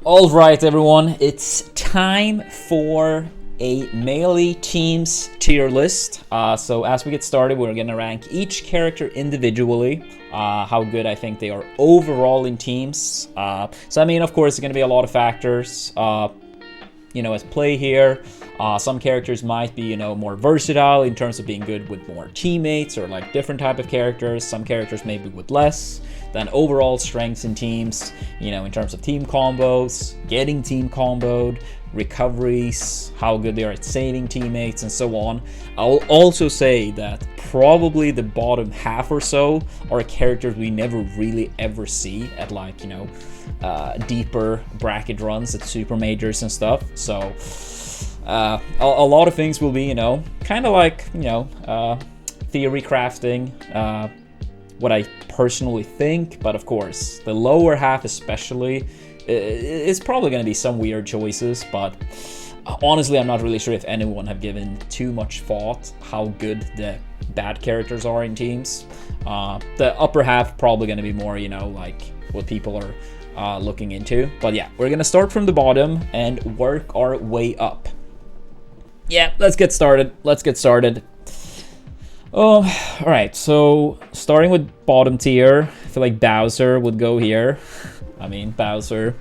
Alright everyone, it's time for a melee teams tier list. So as we get started, we're gonna rank each character individually, how good I think they are overall in teams. So I mean, of course, there's gonna be a lot of factors, at play here. Some characters might be, more versatile in terms of being good with more teammates or like different type of characters. Some characters maybe with less. Then overall strengths in teams, in terms of team combos, getting team comboed, recoveries, how good they are at saving teammates, and so on. I'll also say that probably the bottom half or so are characters we never really ever see at deeper bracket runs at super majors and stuff. So a lot of things will be, kind of like, theory crafting, what I personally think, but of course, the lower half especially, it's probably going to be some weird choices, but honestly, I'm not really sure if anyone have given too much thought how good the bad characters are in teams. The upper half probably going to be more, like what people are looking into. But yeah, we're going to start from the bottom and work our way up. Yeah, let's get started. Alright, so starting with bottom tier, I feel like Bowser would go here. I mean, Bowser,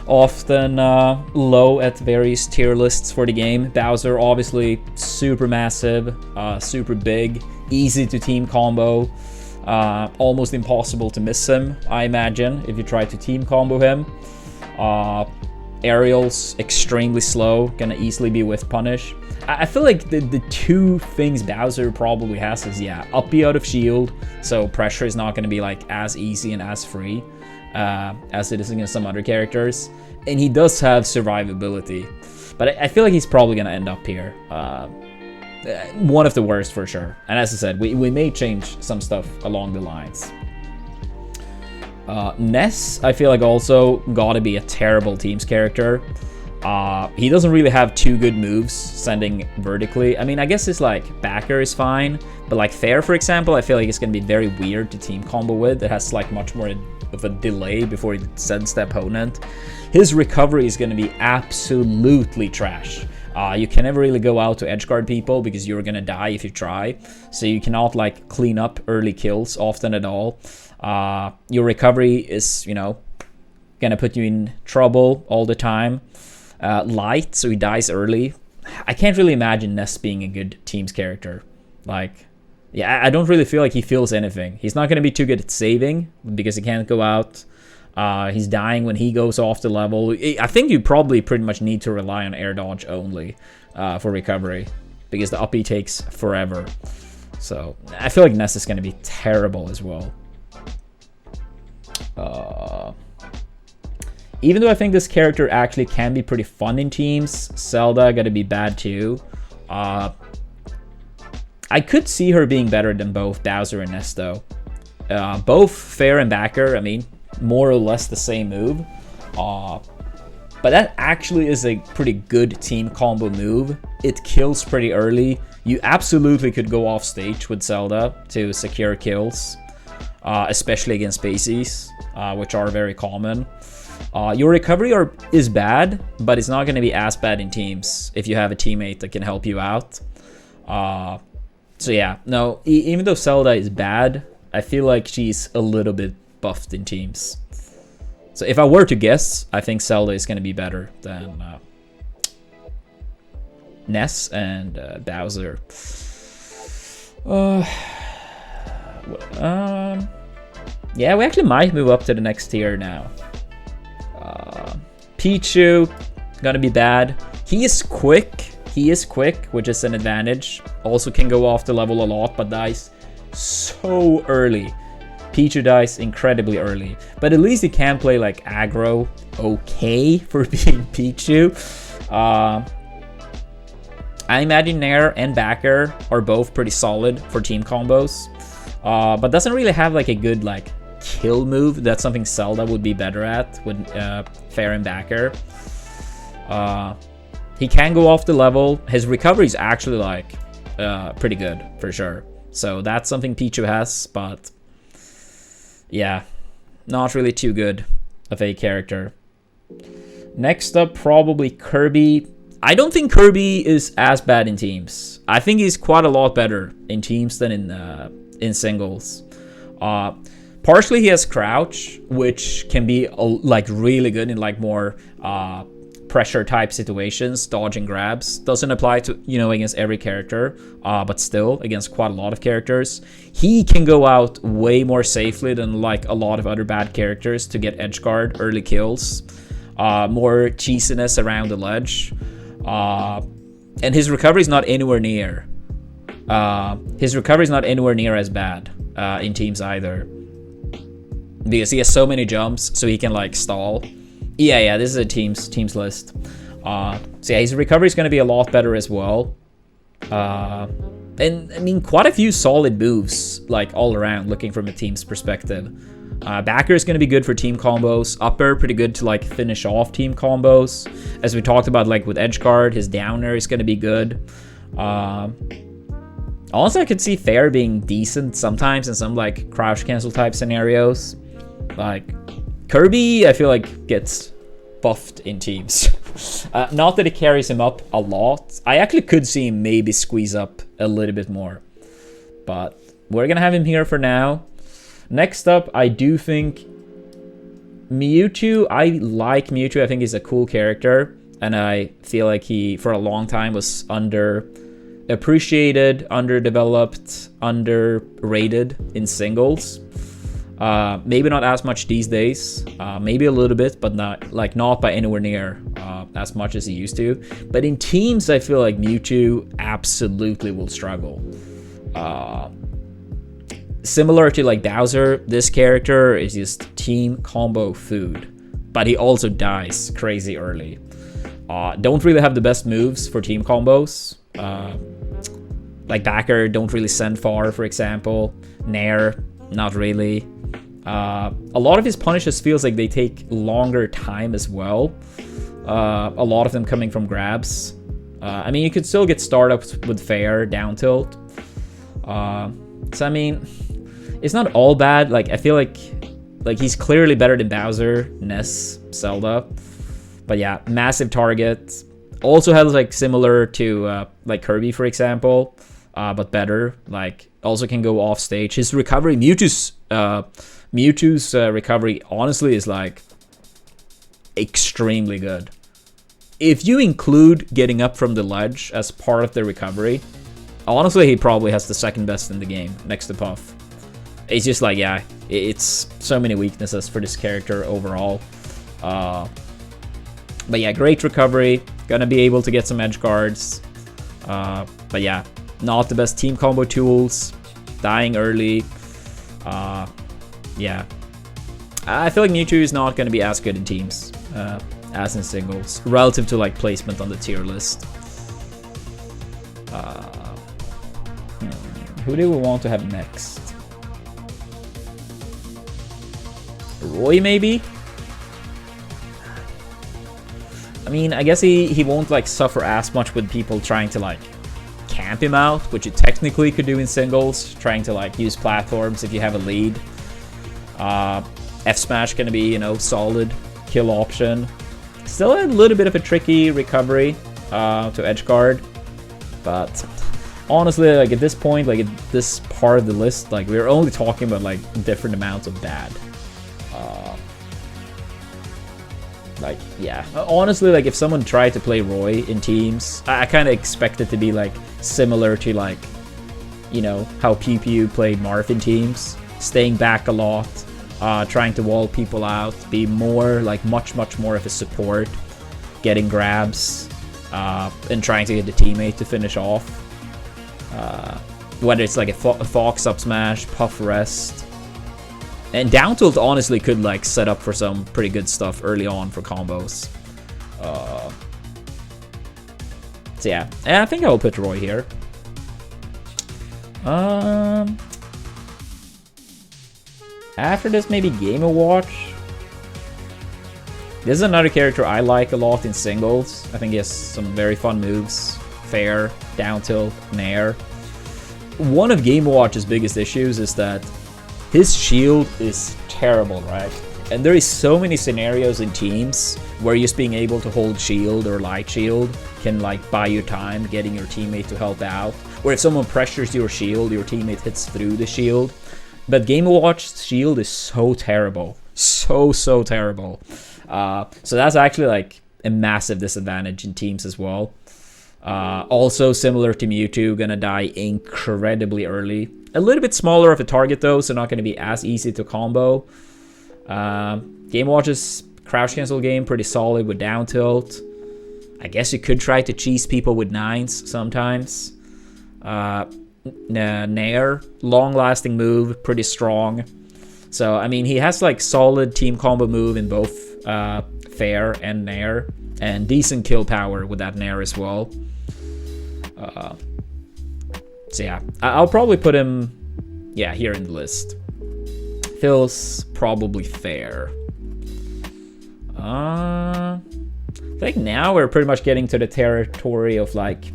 often low at various tier lists for the game. Bowser, obviously, super massive, super big, easy to team combo, almost impossible to miss him, I imagine, if you try to team combo him. Aerials, extremely slow, gonna easily be whiff punish. I feel like the two things Bowser probably has is, up B out of shield, so pressure is not gonna be like as easy and as free as it is against some other characters. And he does have survivability, but I feel like he's probably gonna end up here. One of the worst for sure. And as I said, we may change some stuff along the lines. Ness, I feel like also gotta be a terrible teams character. He doesn't really have too good moves sending vertically. I mean, I guess his like backer is fine, but like Fair, for example, I feel like it's gonna be very weird to team combo with. It has like much more of a delay before he sends the opponent. His recovery is gonna be absolutely trash. You can never really go out to edgeguard people because you're gonna die if you try. So you cannot like clean up early kills often at all. Your recovery is, gonna put you in trouble all the time. Light, so he dies early. I can't really imagine Ness being a good teams character. Like, I don't really feel like he feels anything. He's not gonna be too good at saving because he can't go out. He's dying when he goes off the level. I think you probably pretty much need to rely on air dodge only for recovery because the up B takes forever. So I feel like Ness is gonna be terrible as well. Even though I think this character actually can be pretty fun in teams, Zelda gotta be bad too. I could see her being better than both Bowser and Ness though. Both Fair and Backer, I mean, more or less the same move. But that actually is a pretty good team combo move. It kills pretty early. You absolutely could go off stage with Zelda to secure kills, especially against spacies, which are very common. Your recovery is bad, but it's not going to be as bad in teams if you have a teammate that can help you out. So yeah, no, even though Zelda is bad, I feel like she's a little bit buffed in teams. So if I were to guess, I think Zelda is going to be better than Ness and Bowser. Yeah, we actually might move up to the next tier now. Pichu, gonna be bad. He is quick, which is an advantage. Also can go off the level a lot, but dies so early. Pichu dies incredibly early, but at least he can play like aggro okay for being Pichu. I imagine Nair and Backer are both pretty solid for team combos, but doesn't really have like a good like kill move. That's something Zelda would be better at with Fair and Backer. He can go off the level. His recovery is actually like pretty good for sure. So that's something Pichu has, but yeah, not really too good of a character. Next up, probably Kirby. I don't think Kirby is as bad in teams. I think he's quite a lot better in teams than in singles. Partially he has crouch, which can be like really good in like more pressure type situations. Dodging grabs doesn't apply to, you know, against every character, but still against quite a lot of characters. He can go out way more safely than like a lot of other bad characters to get edge guard early kills. More cheesiness around the ledge. And his recovery is not anywhere near. His recovery is not anywhere near as bad in teams either. Because he has so many jumps, so he can like stall. Yeah, this is a teams list. So yeah, his recovery is going to be a lot better as well. And I mean, quite a few solid moves, like all around, looking from a team's perspective. Backer is going to be good for team combos. Upper, pretty good to like finish off team combos. As we talked about, like with edge guard, his downer is going to be good. Also, I could see Fair being decent sometimes in some like crouch cancel type scenarios. Like Kirby, I feel like gets buffed in teams. Not that it carries him up a lot. I actually could see him maybe squeeze up a little bit more. But we're going to have him here for now. Next up, I do think Mewtwo. I like Mewtwo. I think he's a cool character. And I feel like he, for a long time, was underappreciated, underdeveloped, underrated in singles. Maybe not as much these days. Maybe a little bit, but not by anywhere near as much as he used to. But in teams, I feel like Mewtwo absolutely will struggle. Similar to like Bowser, this character is just team combo food, but he also dies crazy early. Don't really have the best moves for team combos. Like Backer, don't really send far, for example. Nair, not really. A lot of his punishes feels like they take longer time as well. A lot of them coming from grabs. I mean, you could still get startups with fair down tilt. So I mean, it's not all bad. Like I feel like he's clearly better than Bowser, Ness, Zelda. But yeah, massive target. Also has like similar to like Kirby, for example, but better. Like also can go off stage. His recovery, Mewtwo's recovery, honestly, is like extremely good. If you include getting up from the ledge as part of the recovery, honestly, he probably has the second best in the game next to Puff. It's just like, yeah, it's so many weaknesses for this character overall. But yeah, great recovery. Gonna be able to get some edge guards. But yeah, not the best team combo tools. Dying early. Yeah. I feel like Mewtwo is not gonna be as good in teams as in singles, relative to like placement on the tier list. Who do we want to have next? Roy, maybe? I mean, I guess he won't like suffer as much with people trying to like camp him out, which you technically could do in singles, trying to like use platforms if you have a lead. F smash gonna be, you know, solid kill option. Still a little bit of a tricky recovery to edge guard, but honestly, like at this point, like at this part of the list, like we're only talking about like different amounts of bad. Like, yeah, honestly, like if someone tried to play Roy in teams, I kind of expect it to be like similar to like, you know, how Pew Pew played Marth in teams, staying back a lot, trying to wall people out, be more like much more of a support, getting grabs, and trying to get the teammate to finish off. Whether it's like a Fox up smash, Puff rest. And down tilt honestly could like set up for some pretty good stuff early on for combos. So yeah, and I think I will put Roy here. After this, maybe Game & Watch. This is another character I like a lot in singles. I think he has some very fun moves. Fair, down tilt, nair. One of Game & Watch's biggest issues is that his shield is terrible, right? And there is so many scenarios in teams where just being able to hold shield or light shield can like buy you time getting your teammate to help out. Or if someone pressures your shield, your teammate hits through the shield. But Game & Watch's shield is so terrible. So terrible. So that's actually like a massive disadvantage in teams as well. Also similar to Mewtwo, gonna die incredibly early. A little bit smaller of a target though, so not gonna be as easy to combo. Game & Watch's crouch cancel game, pretty solid with down tilt. I guess you could try to cheese people with 9s sometimes. Nair, long-lasting move, pretty strong. So, I mean, he has like solid team combo move in both Fair and Nair. And decent kill power with that Nair as well. So yeah, I'll probably put him, yeah, here in the list. Feels probably fair. I think now we're pretty much getting to the territory of like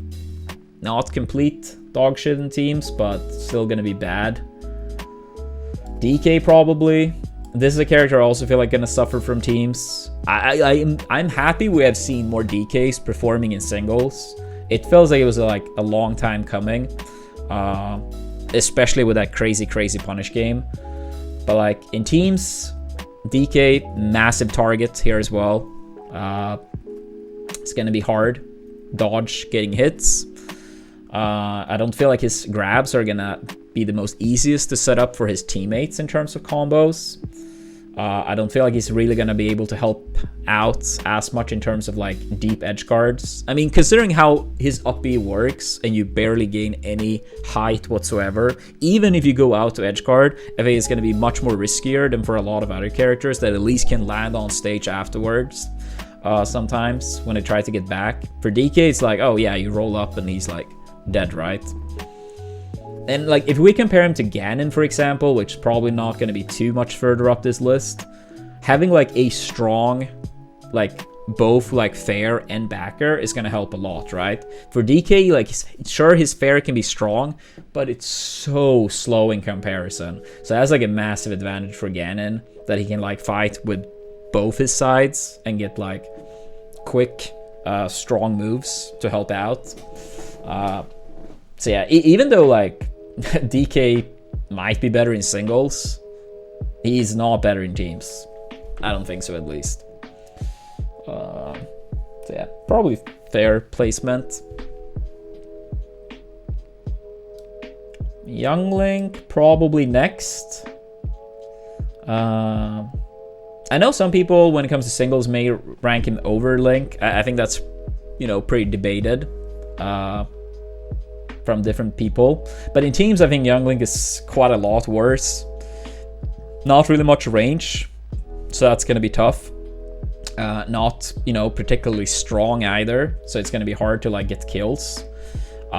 not complete dog shit in teams, but still gonna be bad. DK probably. This is a character I also feel like gonna suffer from teams. I'm happy we have seen more DKs performing in singles. It feels like it was like a long time coming, especially with that crazy punish game. But like in teams, DK, massive target here as well. It's gonna be hard. Dodge getting hits. I don't feel like his grabs are gonna be the most easiest to set up for his teammates in terms of combos. I don't feel like he's really gonna be able to help out as much in terms of like deep edge guards. I mean, considering how his up B works and you barely gain any height whatsoever, even if you go out to edge guard, I think it's gonna be much more riskier than for a lot of other characters that at least can land on stage afterwards. Sometimes when they try to get back. For DK, it's like, oh yeah, you roll up and he's like dead, right? And like if we compare him to Ganon, for example, which is probably not going to be too much further up this list, having like a strong, like both like fair and backer is going to help a lot, right? For DK, like sure his fair can be strong, but it's so slow in comparison. So that's like a massive advantage for Ganon, that he can like fight with both his sides and get like quick, strong moves to help out. So yeah, even though like DK might be better in singles, he's not better in teams. I don't think so, at least. So yeah, probably fair placement. Young Link probably next. I know some people, when it comes to singles, may rank him over Link. I think that's, you know, pretty debated. From different people, but in teams I think Young Link is quite a lot worse. Not really much range, so that's gonna be tough. Not, you know, particularly strong either, so it's gonna be hard to like get kills.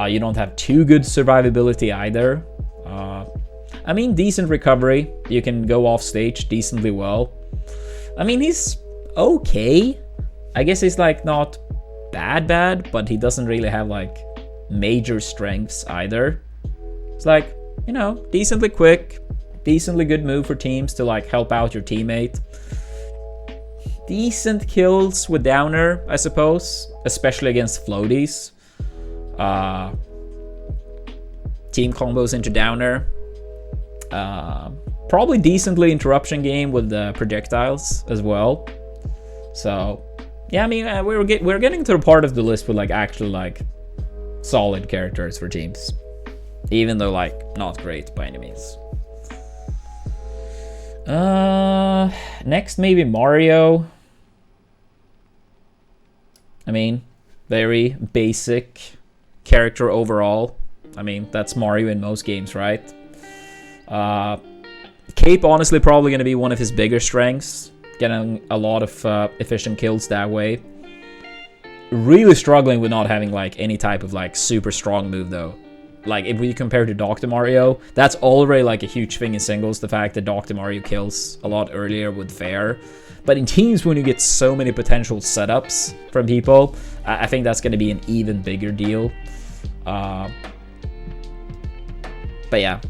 You don't have too good survivability either. I mean, decent recovery. You can go off stage decently well. I mean, he's okay. I guess he's like not bad, but he doesn't really have like major strengths either. It's like, you know, decently quick, decently good move for teams to like help out your teammate. Decent kills with downer, I suppose, especially against floaties. Team combos into downer. Probably decently interruption game with the projectiles as well. So yeah, I mean, we're getting to the part of the list with like actually like solid characters for teams, even though like not great by any means. Next maybe Mario. I mean, very basic character overall. I mean, that's Mario in most games, right? Cape honestly probably going to be one of his bigger strengths, getting a lot of efficient kills that way. Really struggling with not having like any type of like super strong move though. Like if we compare to Dr. Mario, that's already like a huge thing in singles, the fact that Dr. Mario kills a lot earlier with fair. But in teams, when you get so many potential setups from people, I think that's going to be an even bigger deal. But yeah,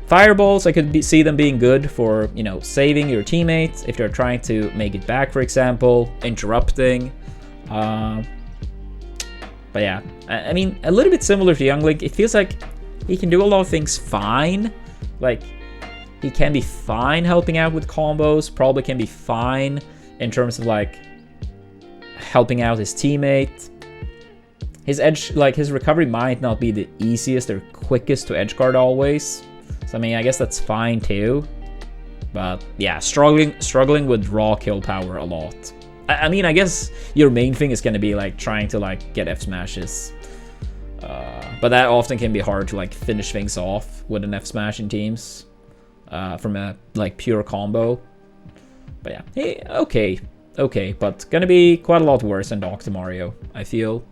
Fireballs, I could see them being good for, you know, saving your teammates if they're trying to make it back, for example, interrupting. But yeah, I mean, a little bit similar to Young Link. It feels like he can do a lot of things fine. Like, he can be fine helping out with combos, probably can be fine in terms of, like, helping out his teammate. His edge, like, his recovery might not be the easiest or quickest to edge guard always. So, I mean, I guess that's fine too. But, yeah, struggling with raw kill power a lot. I mean, I guess your main thing is going to be, like, trying to, like, get F smashes. But that often can be hard to, like, finish things off with an F smash in teams. From a, like, pure combo. But, yeah. Hey, okay. But gonna be quite a lot worse than Dr. Mario, I feel.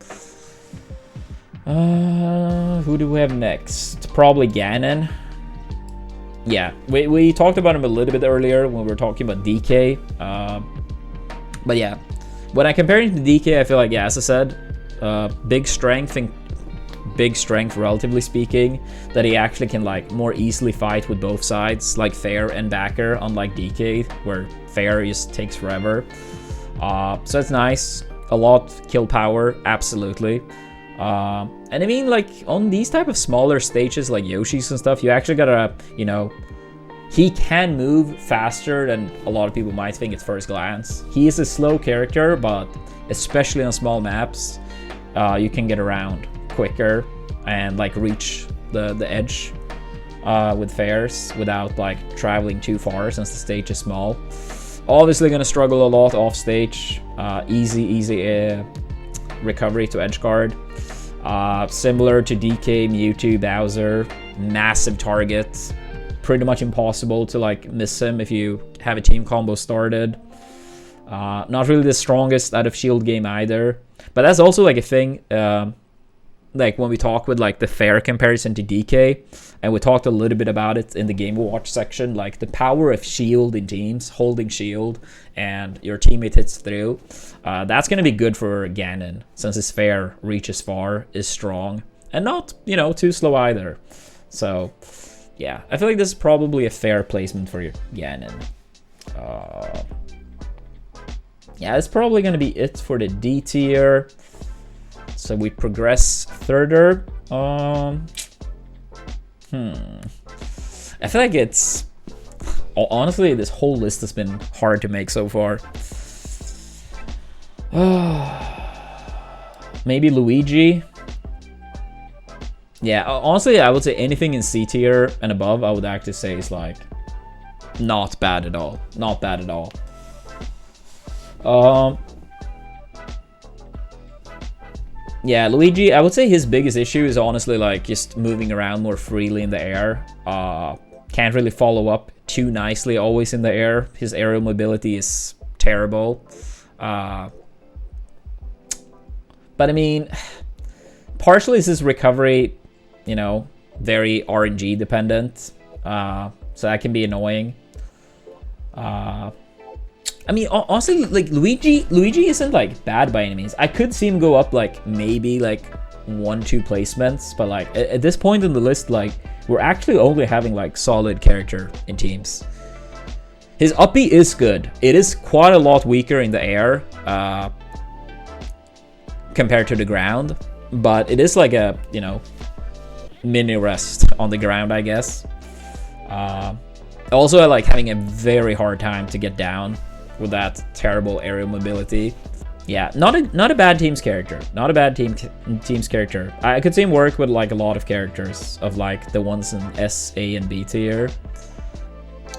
Who do we have next? Probably Ganon. Yeah, we talked about him a little bit earlier when we were talking about DK. But yeah, when I compare him to DK, I feel like, yeah, as I said, big strength, relatively speaking, that he actually can, like, more easily fight with both sides, like fair and backer, unlike DK, where fair just takes forever. So it's nice. A lot kill power, absolutely. And I mean, like, on these type of smaller stages like Yoshi's and stuff, you actually gotta, you know, he can move faster than a lot of people might think at first glance. He is a slow character, but especially on small maps, you can get around quicker and, like, reach the edge with fairs without, like, traveling too far since the stage is small. Obviously gonna struggle a lot off stage. Easy recovery to edge guard. Similar to DK, Mewtwo, Bowser, massive target. Pretty much impossible to, like, miss him if you have a team combo started. Not really the strongest out of shield game either. But that's also, like, a thing, like, when we talk with, like, the fair comparison to DK, and we talked a little bit about it in the Game Watch section, like, the power of shield in teams, holding shield, and your teammate hits through. That's going to be good for Ganon, since his fair reaches far, is strong, and not, you know, too slow either. So, yeah, I feel like this is probably a fair placement for Ganon. Yeah, it's probably going to be it for the D tier. So we progress further. I feel like it's... Honestly, this whole list has been hard to make so far. Maybe Luigi. Yeah, honestly, I would say anything in C tier and above, I would actually say is, like, not bad at all. Not bad at all. Yeah, Luigi, I would say his biggest issue is honestly, like, just moving around more freely in the air. Can't really follow up too nicely always in the air. His aerial mobility is terrible. But I mean, partially is his recovery, you know, very RNG dependent. So that can be annoying. I mean, honestly, like, Luigi isn't, like, bad by any means. I could see him go up, like, maybe, like, 1-2 placements, but, like, at this point in the list, like, we're actually only having, like, solid character in teams. His up B is good. It is quite a lot weaker in the air compared to the ground, but it is like a, you know, mini rest on the ground, I guess. Also, I like having a very hard time to get down with that terrible aerial mobility. Yeah, not a bad team's character. Not a bad team's character. I could see him work with, like, a lot of characters of, like, the ones in S, A, and B tier.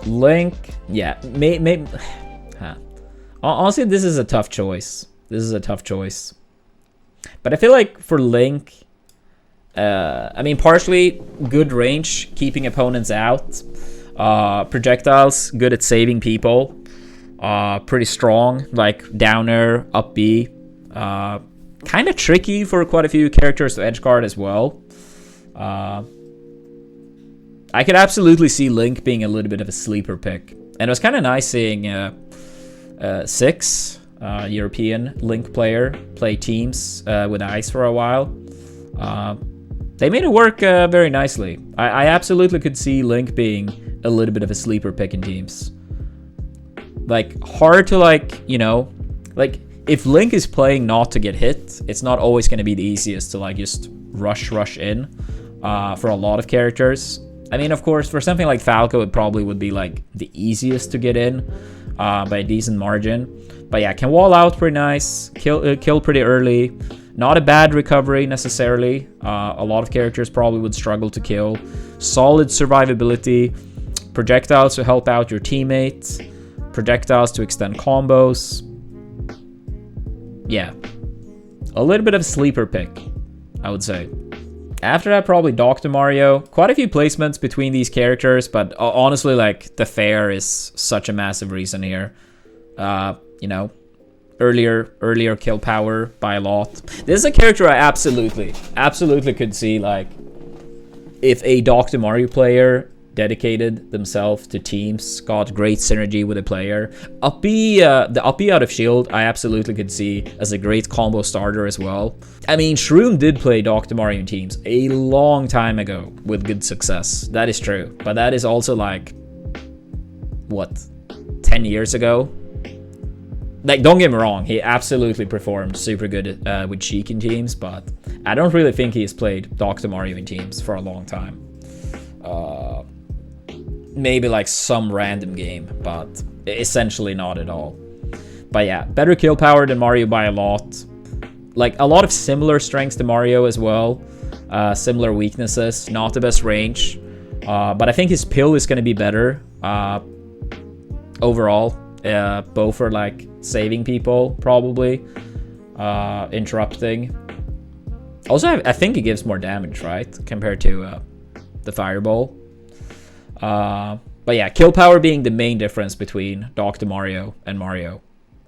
Link, yeah, honestly, this is a tough choice. But I feel like for Link, I mean, partially good range, keeping opponents out. Projectiles, good at saving people. Pretty strong, like downer, up B. Kind of tricky for quite a few characters to edge guard as well. I could absolutely see Link being a little bit of a sleeper pick. And it was kind of nice seeing 6, European Link player, play teams with Ice for a while. they made it work very nicely. I absolutely could see Link being a little bit of a sleeper pick in teams. Like, hard to, like, you know, like, if Link is playing not to get hit, it's not always going to be the easiest to, like, just rush in for a lot of characters. I mean, of course, for something like Falco, it probably would be, like, the easiest to get in by a decent margin. But yeah, can wall out pretty nice, kill pretty early. Not a bad recovery necessarily. A lot of characters probably would struggle to kill. Solid survivability. Projectiles to help out your teammates. Projectiles to extend combos. Yeah. A little bit of a sleeper pick, I would say. After that, probably Dr. Mario. Quite a few placements between these characters, but honestly, like, the fair is such a massive reason here. You know, earlier kill power by a lot. This is a character I absolutely could see, like, if a Dr. Mario player dedicated themselves to teams, got great synergy with a player. The up B out of shield, I absolutely could see as a great combo starter as well. I mean, Shroom did play Dr. Mario in teams a long time ago with good success. That is true. But that is also like, what, 10 years ago? Like, don't get me wrong, he absolutely performed super good with Sheik in teams, but I don't really think he has played Dr. Mario in teams for a long time. Maybe like some random game, but essentially not at all. But yeah, better kill power than Mario by a lot. Like, a lot of similar strengths to Mario as well. Similar weaknesses, not the best range. But I think his pill is going to be better overall. Both for like saving people, probably. Interrupting. Also, I think it gives more damage, right? Compared to the Fireball. But yeah, kill power being the main difference between Dr. Mario and Mario.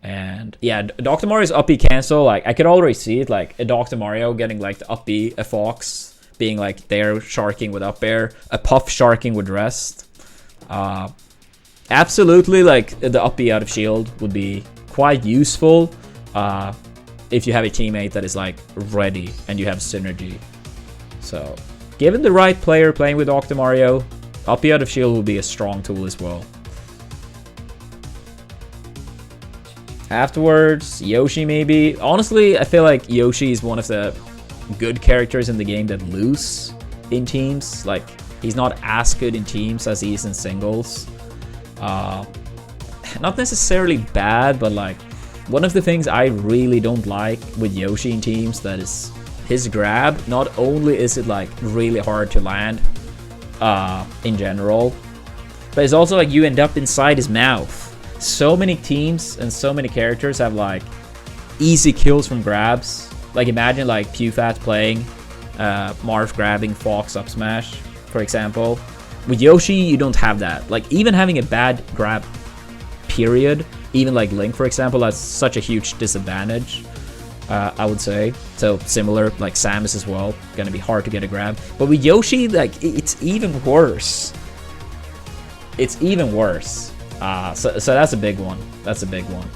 And yeah, Dr. Mario's up B cancel, like, I could already see it, like, a Dr. Mario getting like the up B, a Fox being like there sharking with up air, a Puff sharking with rest. Absolutely, like, the up B out of shield would be quite useful if you have a teammate that is like ready and you have synergy. So, given the right player playing with Dr. Mario, up B out of shield will be a strong tool as well. Afterwards, Yoshi maybe. Honestly, I feel like Yoshi is one of the good characters in the game that lose in teams. Like, he's not as good in teams as he is in singles. Not necessarily bad, but like, one of the things I really don't like with Yoshi in teams, that is his grab. Not only is it like really hard to land in general, but it's also like you end up inside his mouth. So many teams and so many characters have like easy kills from grabs. Like, imagine like PewFat playing Marth grabbing Fox up smash, for example. With Yoshi, you don't have that. Like, even having a bad grab, period, even like Link, for example, that's such a huge disadvantage, I would say. So similar, like Samus as well, gonna be hard to get a grab. But with Yoshi, like, it's even worse. It's even worse. So that's a big one. That's a big one.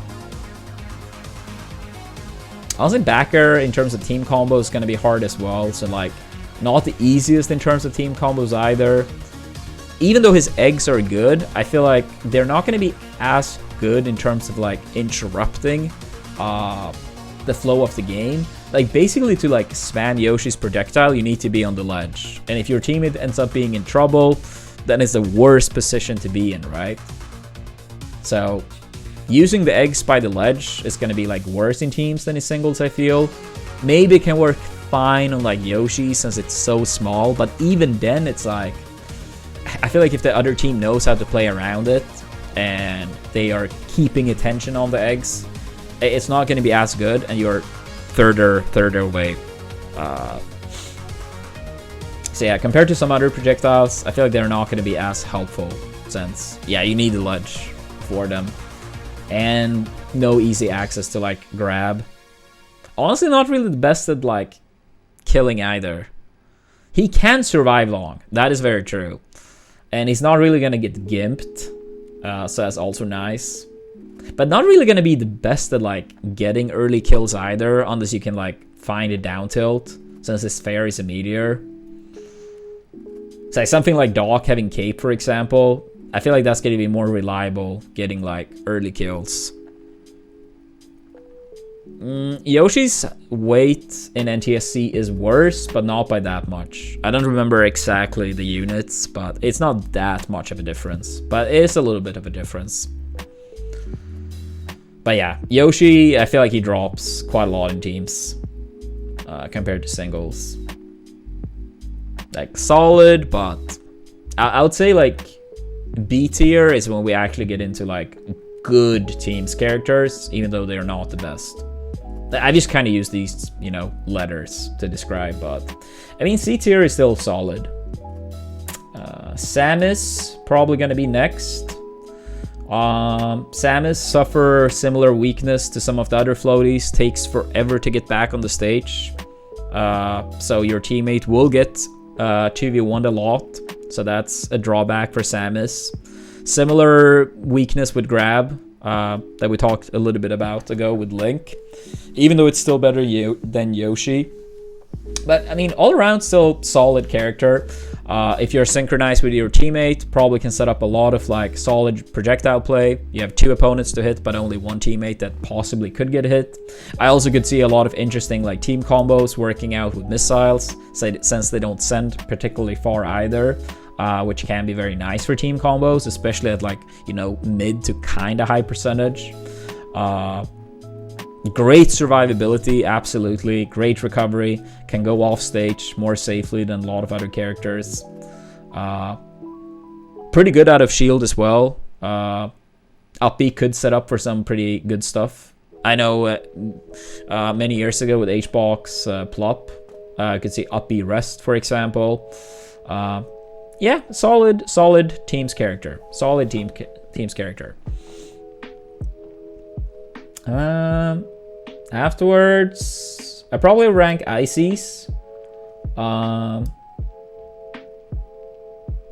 Honestly, backer in terms of team combos is gonna be hard as well. So like, not the easiest in terms of team combos either. Even though his eggs are good, I feel like they're not gonna be as good in terms of like interrupting the flow of the game. Like, basically to like spam Yoshi's projectile, you need to be on the ledge. And if your teammate ends up being in trouble, then it's the worst position to be in, right? So using the eggs by the ledge is going to be like worse in teams than in singles, I feel. Maybe it can work fine on like Yoshi since it's so small, but even then it's like, I feel like if the other team knows how to play around it and they are keeping attention on the eggs, it's not going to be as good, and you're further away. So yeah, compared to some other projectiles, I feel like they're not going to be as helpful since, yeah, you need the ledge for them. And no easy access to like grab. Honestly, not really the best at like killing either. He can survive long, that is very true. And he's not really going to get gimped, so that's also nice. But not really going to be the best at like getting early kills either, unless you can like find a down tilt, since his fair is a meteor. So something like Doc having Cape, for example, I feel like that's going to be more reliable, getting like early kills. Yoshi's weight in NTSC is worse, but not by that much. I don't remember exactly the units, but it's not that much of a difference. But it is a little bit of a difference. But yeah, Yoshi, I feel like he drops quite a lot in teams compared to singles. Like solid, but I would say like B tier is when we actually get into like good teams characters, even though they're not the best. I just kind of use these, you know, letters to describe, but I mean, C tier is still solid. Samus, probably going to be next. Samus suffer similar weakness to some of the other floaties, takes forever to get back on the stage. So your teammate will get 2v1'd a lot, so that's a drawback for Samus. Similar weakness with grab that we talked a little bit about ago with Link, even though it's still better than Yoshi. But I mean, all around still solid character. If you're synchronized with your teammate, probably can set up a lot of like solid projectile play. You have 2 opponents to hit, but only 1 teammate that possibly could get hit. I also could see a lot of interesting like team combos working out with missiles, since they don't send particularly far either, which can be very nice for team combos, especially at like, you know, mid to kind of high percentage. Great survivability, absolutely. Great recovery. Can go off stage more safely than a lot of other characters. Pretty good out of shield as well. Up B could set up for some pretty good stuff. I know many years ago with HBox Plop, I could see up B rest, for example. Yeah, solid teams character. Solid teams character. Afterwards, I probably rank Ices.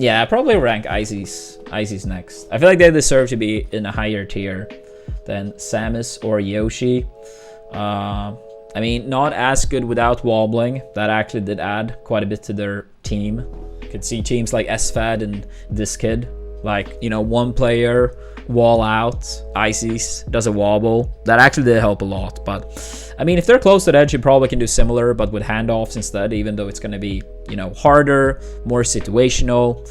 Yeah, I probably rank Ices next. I feel like they deserve to be in a higher tier than Samus or Yoshi. I mean, not as good without wobbling. That actually did add quite a bit to their team. You could see teams like SFAD and this kid, like, you know, one player wall out, Ices does a wobble. That actually did help a lot. But I mean, if they're close to the edge, you probably can do similar, but with handoffs instead, even though it's going to be, you know, harder, more situational.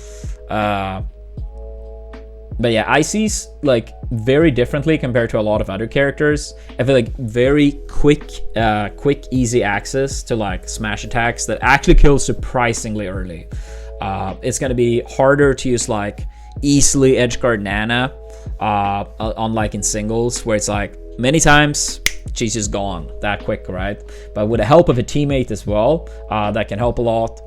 But yeah, Ices like very differently compared to a lot of other characters. I feel like very quick, easy access to like smash attacks that actually kill surprisingly early. It's going to be harder to use like easily edgeguard Nana, unlike in singles, where it's like many times she's just gone that quick, right? But with the help of a teammate as well, that can help a lot.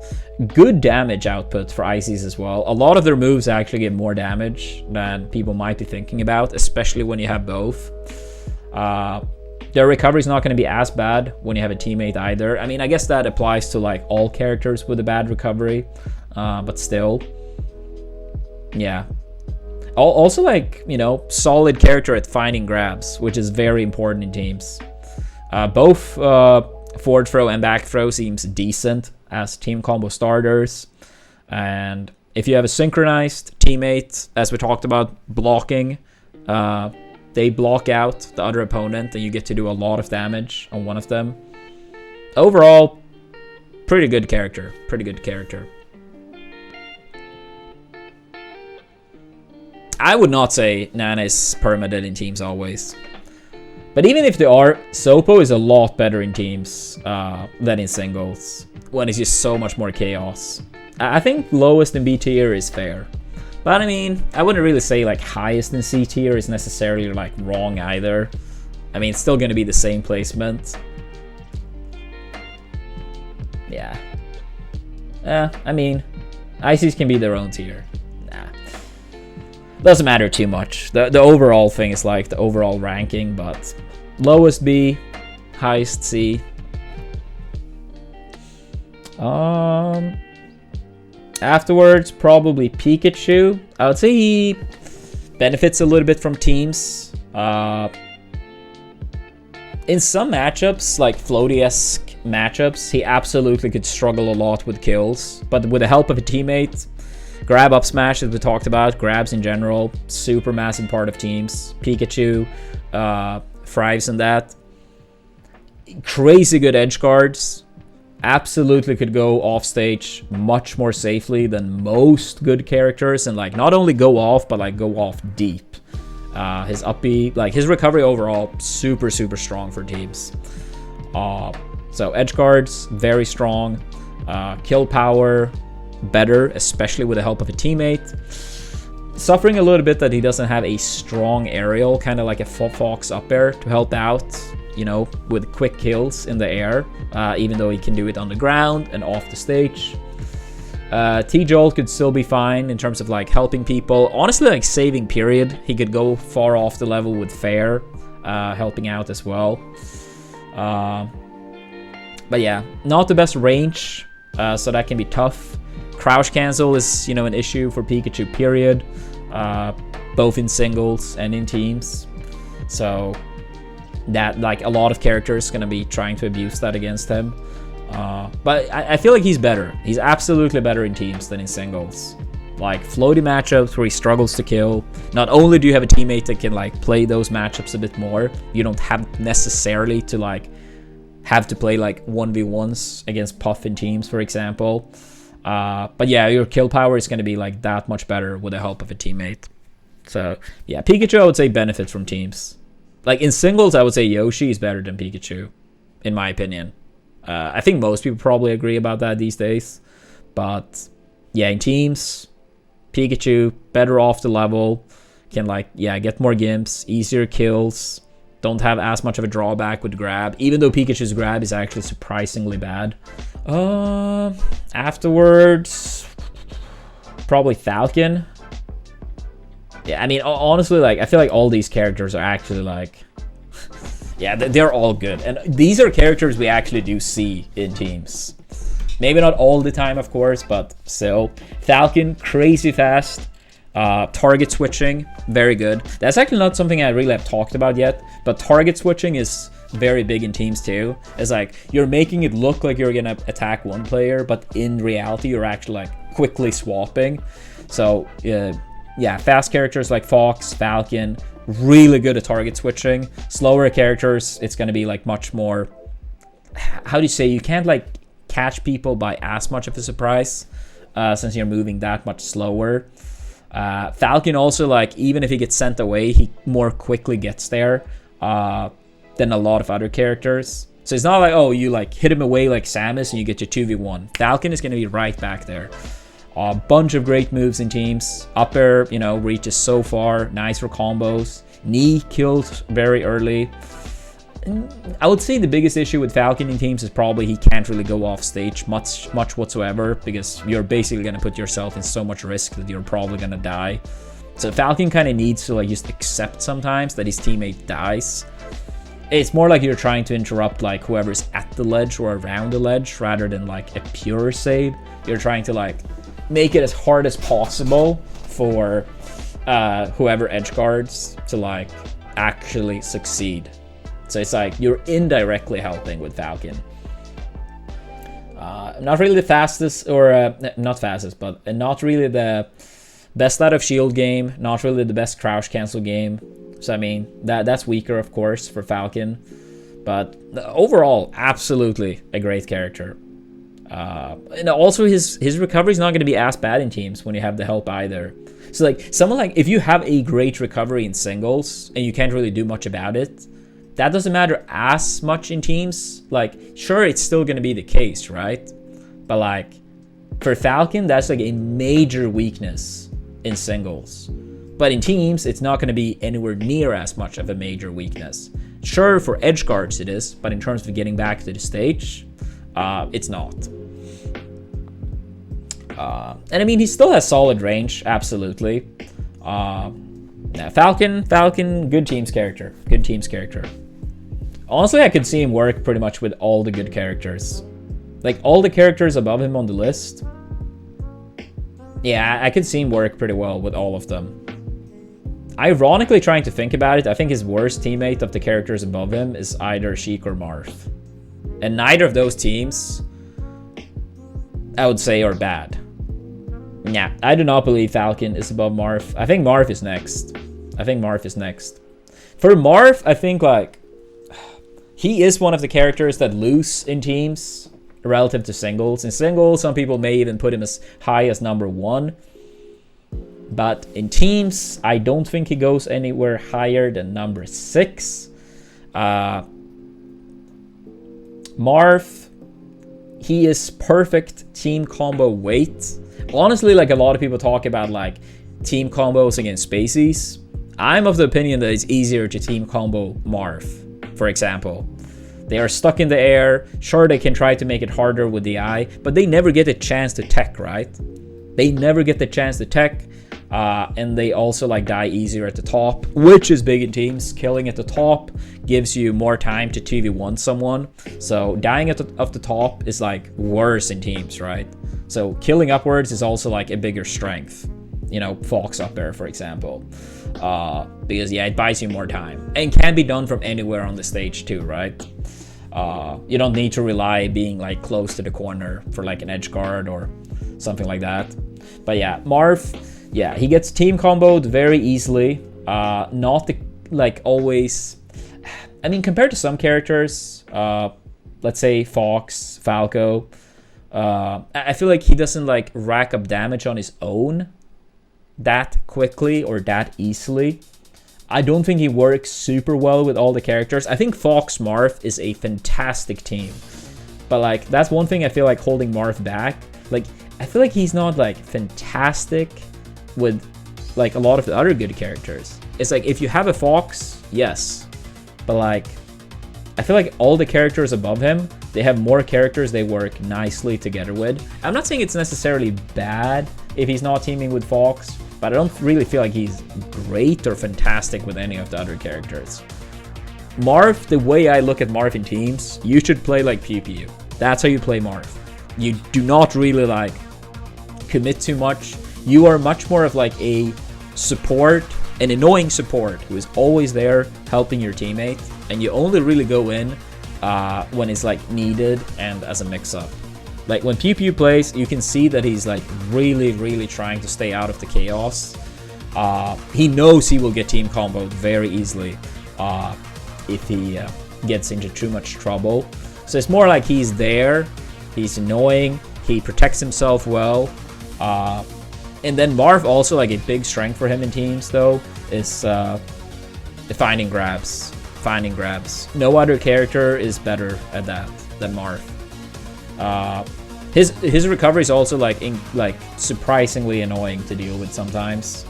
Good damage output for Ices as well. A lot of their moves actually give more damage than people might be thinking about, especially when you have both. Their recovery is not going to be as bad when you have a teammate either. I mean, I guess that applies to like all characters with a bad recovery, but still, yeah. Also, like, you know, solid character at finding grabs, which is very important in teams. Both forward throw and back throw seems decent as team combo starters. And if you have a synchronized teammate, as we talked about, blocking, they block out the other opponent and you get to do a lot of damage on one of them. Overall, pretty good character. Pretty good character. I would not say Nana is permanent in teams always. But even if they are, Sopo is a lot better in teams than in singles, when it's just so much more chaos. I think lowest in B tier is fair. But I mean, I wouldn't really say like highest in C tier is necessarily like wrong either. I mean, it's still going to be the same placement. Yeah. I mean, Ices can be their own tier. Doesn't matter too much. The overall thing is like the overall ranking, but lowest B, highest C. Afterwards, probably Pikachu. I would say he benefits a little bit from teams. In some matchups, like floaty-esque matchups, he absolutely could struggle a lot with kills. But with the help of a teammate, grab up smash, as we talked about, grabs in general, super massive part of teams. Pikachu thrives in that. Crazy good edge guards. Absolutely could go off stage much more safely than most good characters, and like not only go off, but like go off deep. His up B, like his recovery overall, super strong for teams. So edge guards, very strong. Kill power, better, especially with the help of a teammate. Suffering a little bit that he doesn't have a strong aerial, kind of like a Fox up air to help out, you know, with quick kills in the air, even though he can do it on the ground and off the stage. T-Jolt could still be fine in terms of like helping people. Honestly, like saving period, he could go far off the level with Fair, helping out as well. But yeah, not the best range, so that can be tough. Crouch cancel is, you know, an issue for Pikachu, period. Both in singles and in teams. So that, like, a lot of characters gonna be trying to abuse that against him. But I feel like he's better. He's absolutely better in teams than in singles. Like, floaty matchups where he struggles to kill. Not only do you have a teammate that can, like, play those matchups a bit more, you don't have necessarily to, like, have to play, like, 1v1s against Puff in teams, for example. But yeah, your kill power is going to be, like, that much better with the help of a teammate. So, yeah, Pikachu, I would say, benefits from teams. Like, in singles, I would say Yoshi is better than Pikachu, in my opinion. I think most people probably agree about that these days. But, yeah, in teams, Pikachu, better off the level. Can, like, yeah, get more gimps, easier kills. Don't have as much of a drawback with grab, even though Pikachu's grab is actually surprisingly bad. Afterwards, probably Falcon. Yeah, I mean, honestly, like, I feel like all these characters are actually, like, yeah, they're all good. And these are characters we actually do see in teams. Maybe not all the time, of course, but still. Falcon, crazy fast. Target switching, very good. That's actually not something I really have talked about yet, but target switching is very big in teams too. It's like, you're making it look like you're gonna attack one player, but in reality, you're actually, like, quickly swapping. So, yeah, fast characters like Fox, Falcon, really good at target switching. Slower characters, it's gonna be, like, much more, how do you say, you can't, like, catch people by as much of a surprise, since you're moving that much slower. Falcon also, like, even if he gets sent away, he more quickly gets there than a lot of other characters. So it's not like, oh, you, like, hit him away like Samus and you get your 2v1. Falcon is going to be right back there. A bunch of great moves in teams. Up air, you know, reaches so far. Nice for combos. Knee kills very early. I would say the biggest issue with Falcon in teams is probably he can't really go off stage much whatsoever, because you're basically going to put yourself in so much risk that you're probably going to die. So Falcon kind of needs to, like, just accept sometimes that his teammate dies. It's more like you're trying to interrupt, like, whoever's at the ledge or around the ledge rather than, like, a pure save. You're trying to, like, make it as hard as possible for whoever edge guards to, like, actually succeed. So it's like you're indirectly helping with Falcon. Not really the fastest, or not fastest, but not really the best out of shield game. Not really the best crouch cancel game. So I mean, that's weaker, of course, for Falcon. But overall, absolutely a great character. And also his recovery is not going to be as bad in teams when you have the help either. So like someone like, if you have a great recovery in singles and you can't really do much about it, that doesn't matter as much in teams. Like, sure, it's still going to be the case, right? But, like, for Falcon, that's, like, a major weakness in singles. But in teams, it's not going to be anywhere near as much of a major weakness. Sure, for edge guards it is, but in terms of getting back to the stage, it's not. And, I mean, he still has solid range, absolutely. Yeah, Falcon, good teams character. Good teams character. Honestly, I could see him work pretty much with all the good characters. Like, all the characters above him on the list. Yeah, I could see him work pretty well with all of them. Ironically, trying to think about it, I think his worst teammate of the characters above him is either Sheik or Marth. And neither of those teams, I would say, are bad. Yeah, I do not believe Falcon is above Marth. I think Marth is next. For Marth, I think, like, he is one of the characters that lose in teams relative to singles. In singles, some people may even put him as high as number 1. But in teams, I don't think he goes anywhere higher than number 6. Marth, he is perfect team combo weight. Honestly, like, a lot of people talk about, like, team combos against Spaceys. I'm of the opinion that it's easier to team combo Marth, for example. They are stuck in the air. Sure, they can try to make it harder with the eye, but they never get a chance to tech, right? They never get the chance to tech, and they also, like, die easier at the top, which is big in teams. Killing at the top gives you more time to 2v1 someone. So dying at the top is, like, worse in teams, right? So killing upwards is also, like, a bigger strength. You know, Fox up there, for example. Because, yeah, it buys you more time. And can be done from anywhere on the stage too, right? You don't need to rely being, like, close to the corner for, like, an edge guard or something like that. But yeah, Marth, yeah, he gets team comboed very easily. Not the, like, always. I mean, compared to some characters, let's say Fox, Falco, I feel like he doesn't, like, rack up damage on his own that quickly or that easily. I don't think he works super well with all the characters. I think Fox Marth is a fantastic team. But, like, that's one thing I feel like holding Marth back. Like, I feel like he's not, like, fantastic with, like, a lot of the other good characters. It's like, if you have a Fox, yes. But, like, I feel like all the characters above him, they have more characters they work nicely together with. I'm not saying it's necessarily bad if he's not teaming with Fox, but I don't really feel like he's great or fantastic with any of the other characters. Marth, the way I look at Marth in teams, you should play like Pew Pew. That's how you play Marth. You do not really, like, commit too much. You are much more of, like, a support, an annoying support who is always there helping your teammate, and you only really go in when it's, like, needed and as a mix-up. Like, when Pew Pew plays, you can see that he's, like, really, really trying to stay out of the chaos. He knows he will get team comboed very easily if he gets into too much trouble. So it's more like he's there, he's annoying, he protects himself well. And then Marth also, like, a big strength for him in teams, though, is finding grabs. No other character is better at that than Marth. His recovery is also, like, surprisingly annoying to deal with sometimes.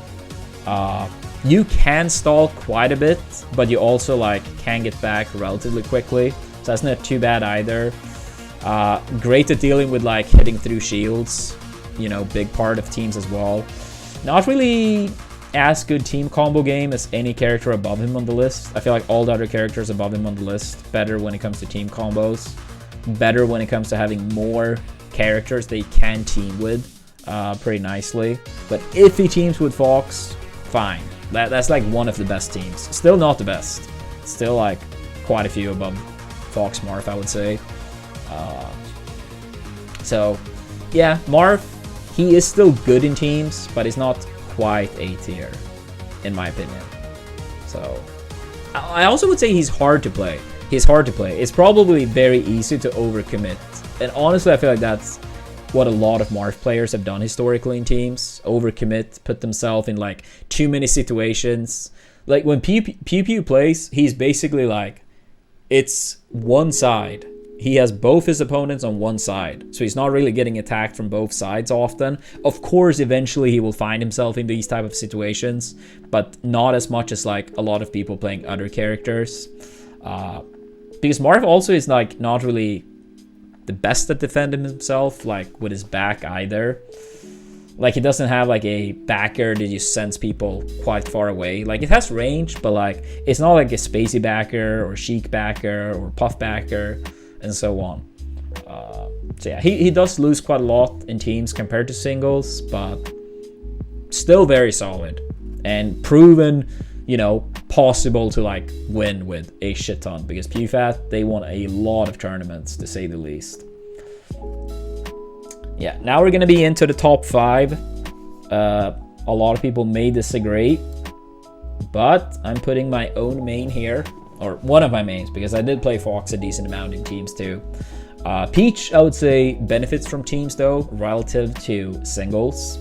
You can stall quite a bit, but you also, like, can get back relatively quickly, so that's not too bad either. Great at dealing with, like, hitting through shields, you know, big part of teams as well. Not really as good team combo game as any character above him on the list. I feel like all the other characters above him on the list better when it comes to team combos, better when it comes to having more characters they can team with pretty nicely. But if he teams with Fox, fine. That's like one of the best teams. Still not the best. Still, like, quite a few above Fox Marth, I would say. So yeah, Marth, he is still good in teams, but he's not quite A tier, in my opinion. So I also would say he's hard to play. It's probably very easy to overcommit. And honestly, I feel like that's what a lot of Marth players have done historically in teams. Overcommit, put themselves in, like, too many situations. Like, when Pew Pew plays, he's basically, like, it's one side. He has both his opponents on one side, so he's not really getting attacked from both sides often. Of course, eventually he will find himself in these type of situations, but not as much as, like, a lot of people playing other characters. Because Marth also is, like, not really the best at defending himself, like, with his back either. Like, he doesn't have, like, a backer that just sends people quite far away. Like, it has range, but, like, it's not like a Spacey backer or Sheik backer or Puff backer and so on. So yeah, he does lose quite a lot in teams compared to singles, but still very solid and proven, you know, possible to like win with a shit ton, because PewFat, they won a lot of tournaments, to say the least. Yeah, now we're gonna be into the top 5. A lot of people may disagree, but I'm putting my own main here, or one of my mains, because I did play Fox a decent amount in teams too. Peach, I would say, benefits from teams though, relative to singles.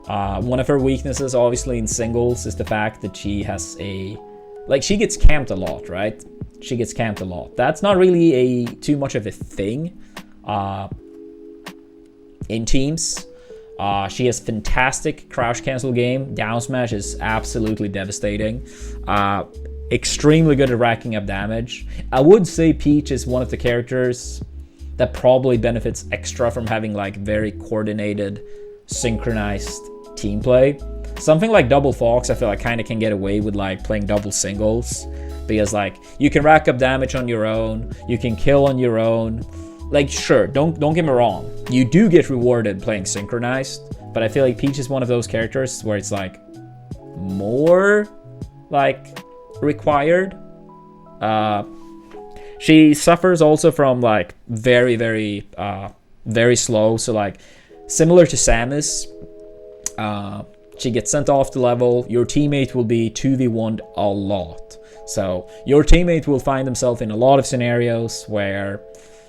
One of her weaknesses, obviously, in singles is the fact that she has she gets camped a lot, right? She gets camped a lot. That's not really too much of a thing in teams. She has fantastic crouch cancel game. Down smash is absolutely devastating. Extremely good at racking up damage. I would say Peach is one of the characters that probably benefits extra from having like very coordinated, synchronized team play. Something like Double Fox, I feel like kind of can get away with like playing double singles, because like you can rack up damage on your own, you can kill on your own. Like, sure, don't get me wrong, you do get rewarded playing synchronized, but I feel like Peach is one of those characters where it's like more like required. She suffers also from like very slow, so like similar to Samus, she gets sent off the level, your teammate will be 2v1'd a lot. So your teammate will find themselves in a lot of scenarios where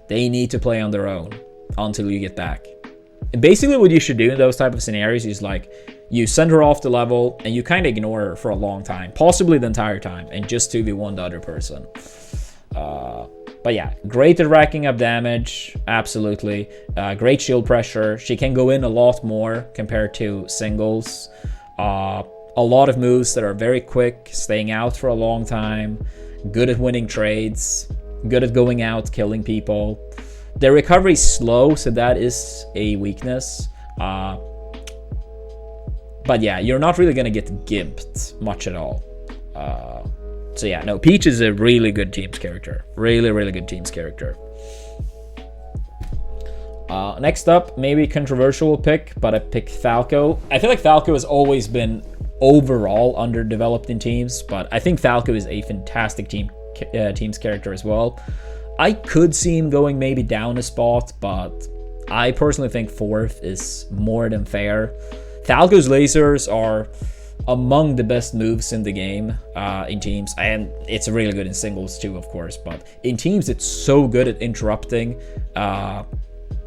they need to play on their own until you get back. And basically what you should do in those type of scenarios is like, you send her off the level and you kind of ignore her for a long time, possibly the entire time, and just 2v1 the other person. But yeah, great at racking up damage, absolutely. Great shield pressure. She can go in a lot more compared to singles. A lot of moves that are very quick, staying out for a long time, good at winning trades, good at going out, killing people. Their recovery is slow, so that is a weakness. But yeah, you're not really gonna get gimped much at all. So yeah, no, Peach is a really good teams character. Really good teams character. Next up, maybe controversial pick, but I picked Falco. I feel like Falco has always been overall underdeveloped in teams, but I think Falco is a fantastic teams character as well. I could see him going maybe down a spot, but I personally think 4th is more than fair. Falco's lasers are among the best moves in the game in teams, and it's really good in singles too, of course, but in teams it's so good at interrupting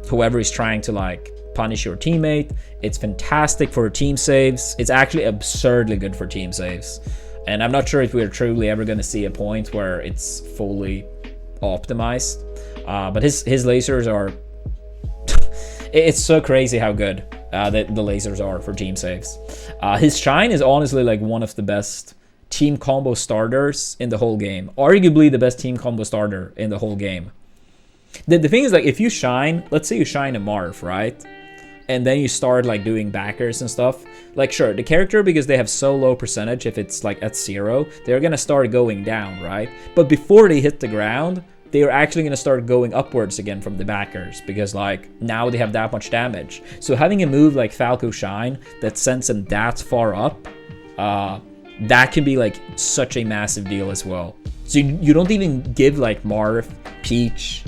whoever is trying to like punish your teammate. It's fantastic for team saves. It's actually absurdly good for team saves, and I'm not sure if we're truly ever going to see a point where it's fully optimized, but his lasers are it's so crazy how good the lasers are for team saves. His shine is honestly like one of the best team combo starters in the whole game, arguably the best team combo starter in the whole game. The thing is, like, if you shine, let's say you shine a Marth, right, and then you start like doing backers and stuff, like, sure, the character, because they have so low percentage, if it's like at 0, they're gonna start going down, right? But before they hit the ground, they're actually going to start going upwards again from the backers, because like now they have that much damage. So having a move like Falco Shine that sends them that far up, that can be like such a massive deal as well. So you don't even give like Marth, Peach,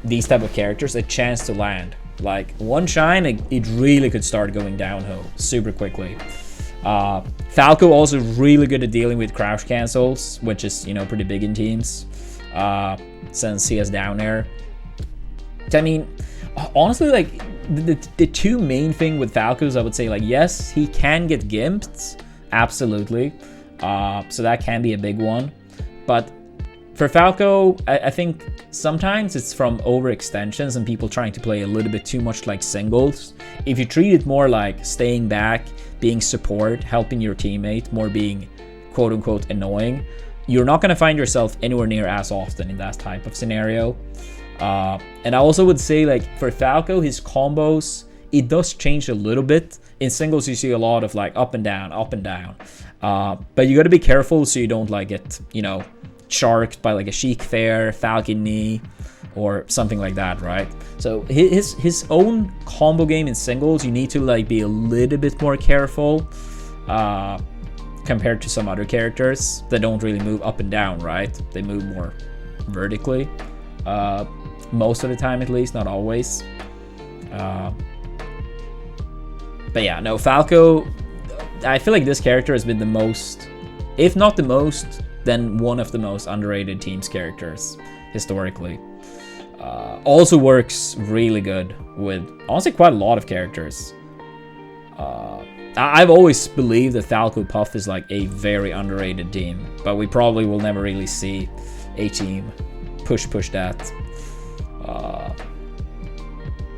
these type of characters a chance to land. Like one shine, it really could start going downhill super quickly. Falco also really good at dealing with crouch cancels, which is, you know, pretty big in teams. Since he has down air. I mean, honestly, like the two main thing with Falcos, I would say, like, yes, he can get gimped, absolutely, so that can be a big one, but for Falco, I think sometimes it's from overextensions and people trying to play a little bit too much like singles. If you treat it more like staying back, being support, helping your teammate, more being quote-unquote annoying, you're not going to find yourself anywhere near as often in that type of scenario. And I also would say, like, for Falco, his combos, it does change a little bit. In singles, you see a lot of, like, up and down, up and down. But you got to be careful so you don't, like, get, you know, sharked by, like, a Sheik Fair, Falcon Knee, or something like that, right? So his own combo game in singles, you need to, like, be a little bit more careful. compared to some other characters that don't really move up and down, right? They move more vertically. Most of the time, at least, not always. But yeah, no, Falco, I feel like this character has been the most, if not the most, then one of the most underrated team's characters historically. Also works really good with, honestly, quite a lot of characters. I've always believed that Falco Puff is like a very underrated team, but we probably will never really see a team push that.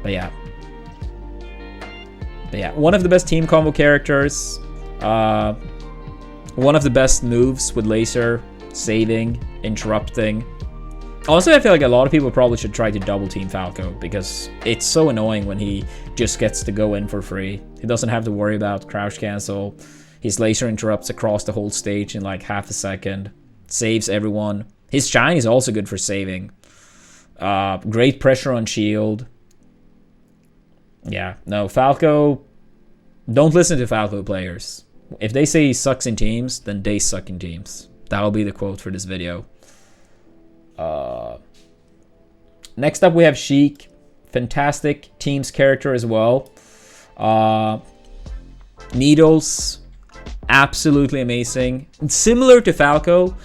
But yeah, one of the best team combo characters. One of the best moves with laser, saving, interrupting. Also, I feel like a lot of people probably should try to double team Falco because it's so annoying when he just gets to go in for free. He doesn't have to worry about crouch cancel. His laser interrupts across the whole stage in like half a second. Saves everyone. His shine is also good for saving. Great pressure on shield. Yeah, no, Falco, don't listen to Falco players. If they say he sucks in teams, then they suck in teams. That'll be the quote for this video. Next up we have Sheik. Fantastic teams character as well. Needles, absolutely amazing. Similar to Falco,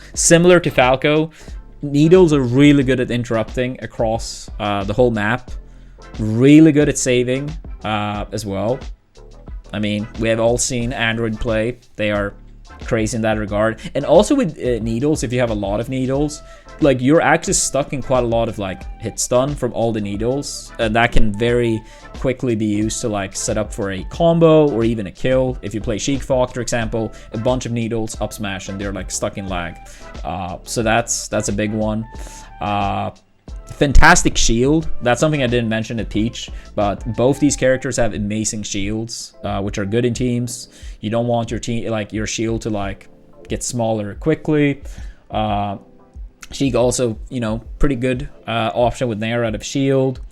Needles are really good at interrupting across the whole map. Really good at saving as well. I mean, we have all seen Android play. They are crazy in that regard. And also with needles, if you have a lot of needles, like you're actually stuck in quite a lot of like hit stun from all the needles. And that can very quickly be used to like set up for a combo or even a kill. If you play Sheik Falcon, for example, a bunch of needles up smash and they're like stuck in lag. So that's a big one. Fantastic shield. That's something I didn't mention at Peach, but both these characters have amazing shields, which are good in teams. You don't want your team, like your shield, to like get smaller quickly. Sheik also, you know, pretty good option with Nair out of shield.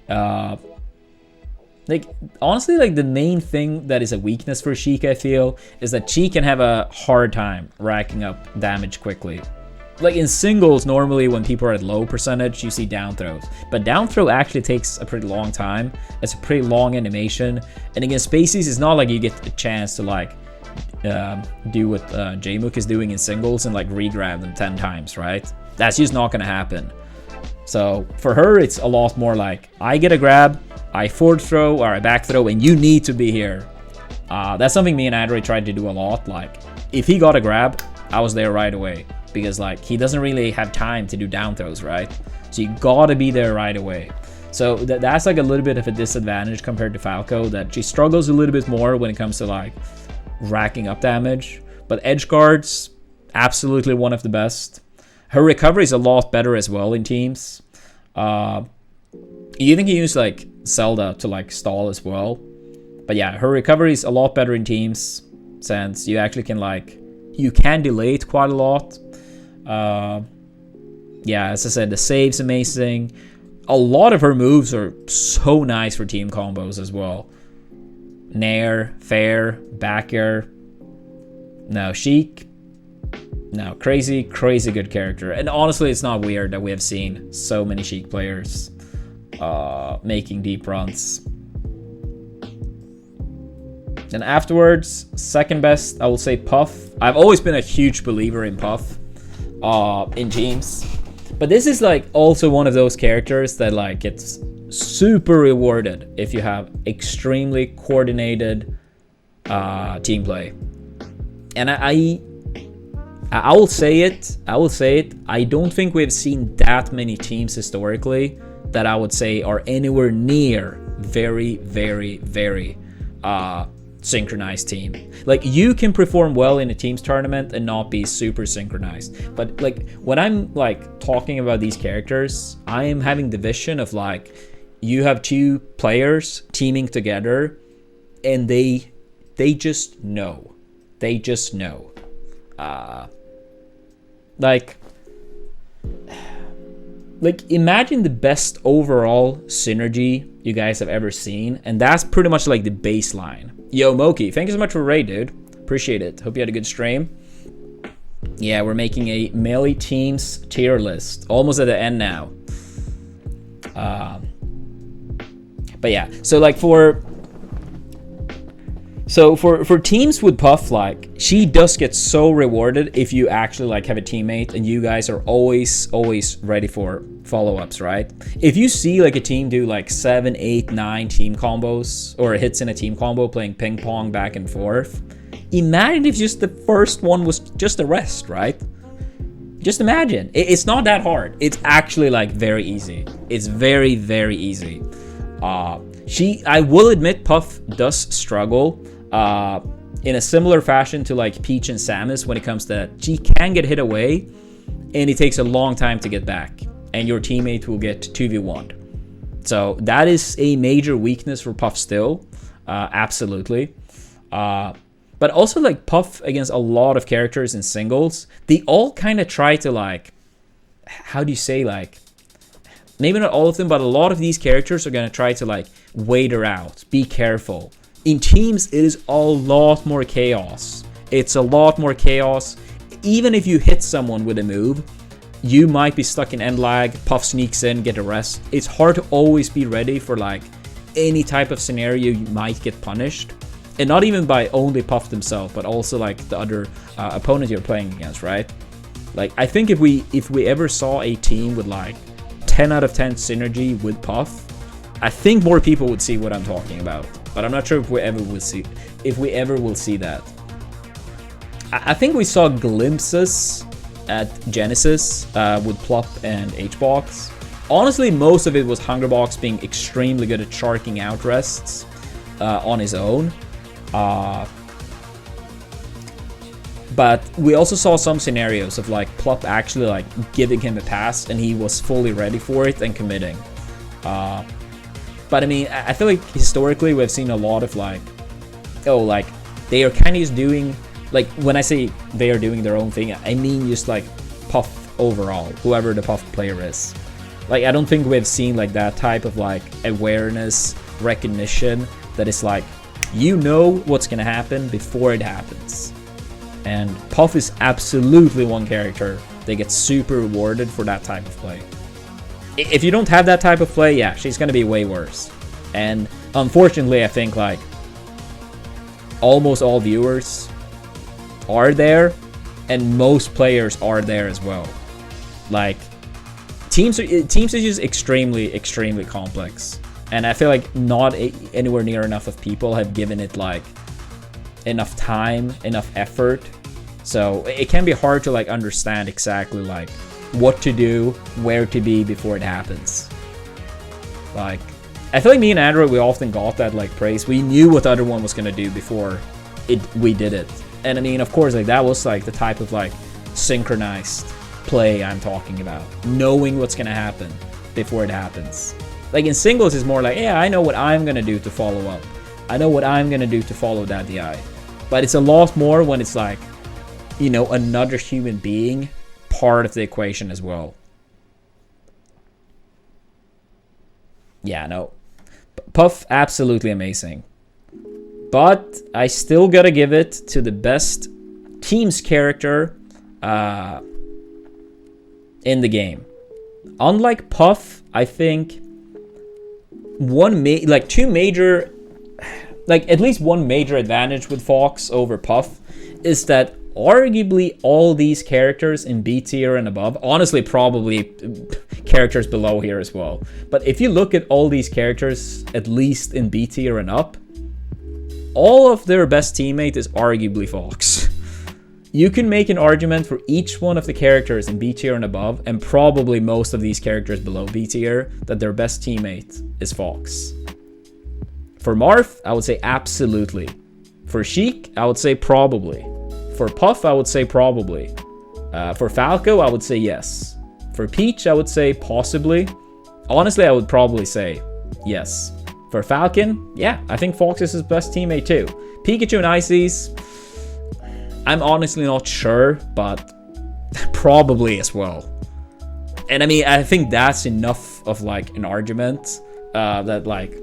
Like honestly, like the main thing that is a weakness for Sheik, I feel, is that she can have a hard time racking up damage quickly. Like in singles, normally when people are at low percentage, you see down throws. But down throw actually takes a pretty long time. It's a pretty long animation. And against Spaces, it's not like you get a chance to like do what Jmook is doing in singles and like re-grab them 10 times, right? That's just not going to happen. So for her, it's a lot more like, I get a grab, I forward throw or I back throw, and you need to be here. That's something me and Android tried to do a lot. Like, if he got a grab, I was there right away. Because like he doesn't really have time to do down throws, right? So you gotta be there right away. So that's like a little bit of a disadvantage compared to Falco, that she struggles a little bit more when it comes to like racking up damage. But edge guards, absolutely one of the best. Her recovery is a lot better as well in teams. You think you use like Zelda to like stall as well. But yeah, her recovery is a lot better in teams, since you actually can like, you can delay it quite a lot. Yeah, as I said, the save's amazing. A lot of her moves are so nice for team combos as well. Nair, fair, back air. No, Sheik. No, crazy good character. And honestly, it's not weird that we have seen so many Sheik players making deep runs. And afterwards, second best, I will say Puff. I've always been a huge believer in Puff in teams. But this is like also one of those characters that like gets super rewarded if you have extremely coordinated team play. And I will say it. I don't think we've seen that many teams historically that I would say are anywhere near very synchronized team. Like, you can perform well in a teams tournament and not be super synchronized, but like when I'm like talking about these characters, I am having the vision of like, you have two players teaming together and they just know. Like imagine the best overall synergy you guys have ever seen, and that's pretty much like the baseline. Yo, Moki, thank you so much for raid, dude. Appreciate it. Hope you had a good stream. Yeah, we're making a melee teams tier list. Almost at the end now. But yeah, so like for teams with Puff, like she does get so rewarded if you actually like have a teammate and you guys are always ready for follow-ups, right? If you see like a team do like 7, 8, 9 team combos or hits in a team combo playing ping pong back and forth, imagine if just the first one was just a rest, right? Just imagine. It's not that hard. It's actually like very easy. It's very, very easy. I will admit Puff does struggle in a similar fashion to like Peach and Samus when it comes to that. She can get hit away and it takes a long time to get back and your teammate will get 2v1'd. So that is a major weakness for Puff still. Absolutely. But also like Puff against a lot of characters in singles, they all kind of try to like, how do you say, like, maybe not all of them, but a lot of these characters are going to try to like wait her out, be careful. In teams, it is a lot more chaos. It's a lot more chaos. Even if you hit someone with a move, you might be stuck in end lag, Puff sneaks in, get a rest. It's hard to always be ready for like any type of scenario you might get punished. And not even by only Puff themselves, but also like the other opponent you're playing against, right? Like I think if we ever saw a team with like 10 out of 10 synergy with Puff, I think more people would see what I'm talking about. But I'm not sure if we ever will see that. I think we saw glimpses at Genesis with Plop and HBox. Honestly, most of it was Hungerbox being extremely good at sharking out rests on his own. But we also saw some scenarios of like Plop actually like giving him a pass and he was fully ready for it and committing. But I mean, I feel like historically we've seen a lot of like, oh, like they are kind of just doing, like when I say they are doing their own thing, I mean just like Puff overall, whoever the Puff player is. Like I don't think we've seen like that type of like awareness, recognition that is like, you know what's gonna happen before it happens. And Puff is absolutely one character that gets super rewarded for that type of play. If you don't have that type of play, yeah, she's gonna be way worse. And unfortunately, I think like almost all viewers are there, and most players are there as well. Like teams are just extremely complex. And I feel like not anywhere near enough of people have given it like enough time, enough effort. So it can be hard to like understand exactly like what to do, where to be before it happens. Like, I feel like me and Andrew, we often got that like praise. We knew what the other one was gonna do before we did it. And I mean, of course, like that was like the type of like synchronized play I'm talking about. Knowing what's gonna happen before it happens. Like in singles, it's more like, yeah, I know what I'm gonna do to follow up. I know what I'm gonna do to follow that DI. But it's a lot more when it's like, you know, another human being part of the equation as well. Yeah, no. Puff, absolutely amazing. But I still gotta give it to the best team's character in the game. Unlike Puff, I think at least one major advantage with Fox over Puff is that arguably all these characters in B tier and above, honestly probably characters below here as well, but if you look at all these characters at least in B tier and up, all of their best teammate is arguably Fox. You can make an argument for each one of the characters in B tier and above, and probably most of these characters below B tier, that their best teammate is Fox. For Marth, I would say absolutely. For Sheik, I would say probably. For Puff, I would say probably. For Falco, I would say yes. For Peach, I would say possibly. Honestly, I would probably say yes. For Falcon, yeah, I think Fox is his best teammate too. Pikachu and Ices, I'm honestly not sure, but probably as well. And I mean, I think that's enough of like an argument that like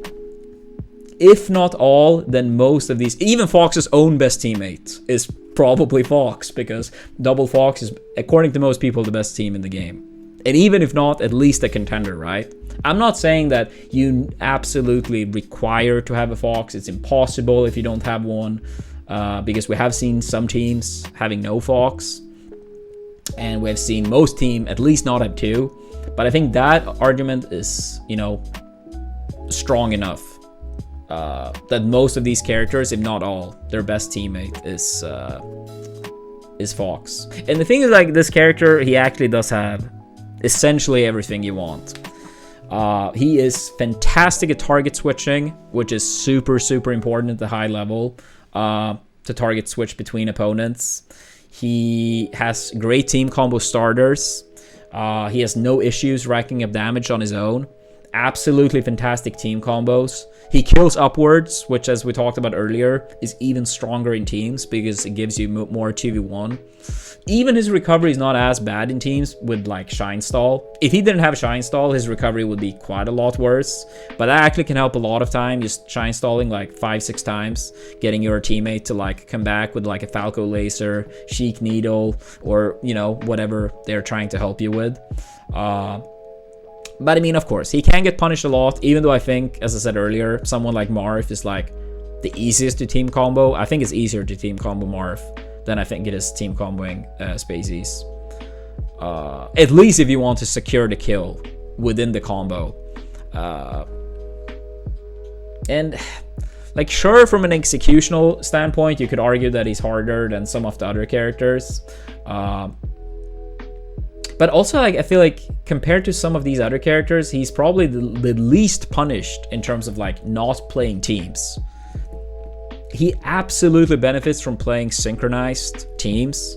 if not all, then most of these, even Fox's own best teammate is probably Fox, because Double Fox is, according to most people, the best team in the game. And even if not, at least a contender, right? I'm not saying that you absolutely require to have a Fox. It's impossible if you don't have one, because we have seen some teams having no Fox, and we have seen most teams at least not have two. But I think that argument is, you know, strong enough that most of these characters, if not all, their best teammate is Fox. And the thing is, like, this character, he actually does have essentially everything you want. He is fantastic at target switching, which is super, super important at the high level, to target switch between opponents. He has great team combo starters. He has no issues racking up damage on his own. Absolutely fantastic team combos. He kills upwards, which, as we talked about earlier, is even stronger in teams because it gives you more 2v1. Even his recovery is not as bad in teams with, like, Shine Stall. If he didn't have Shine Stall, his recovery would be quite a lot worse. But that actually can help a lot of time, just Shine Stalling like 5-6 times, getting your teammate to, like, come back with, like, a Falco Laser, Sheik Needle, or, you know, whatever they're trying to help you with. But I mean, of course, he can get punished a lot, even though I think, as I said earlier, someone like Marth is, like, the easiest to team combo. I think it's easier to team combo Marth than I think it is team comboing Spaceys. At least if you want to secure the kill within the combo. And, like, sure, from an executional standpoint, you could argue that he's harder than some of the other characters. But also, like, I feel like compared to some of these other characters, he's probably the least punished in terms of, like, not playing teams. He absolutely benefits from playing synchronized teams,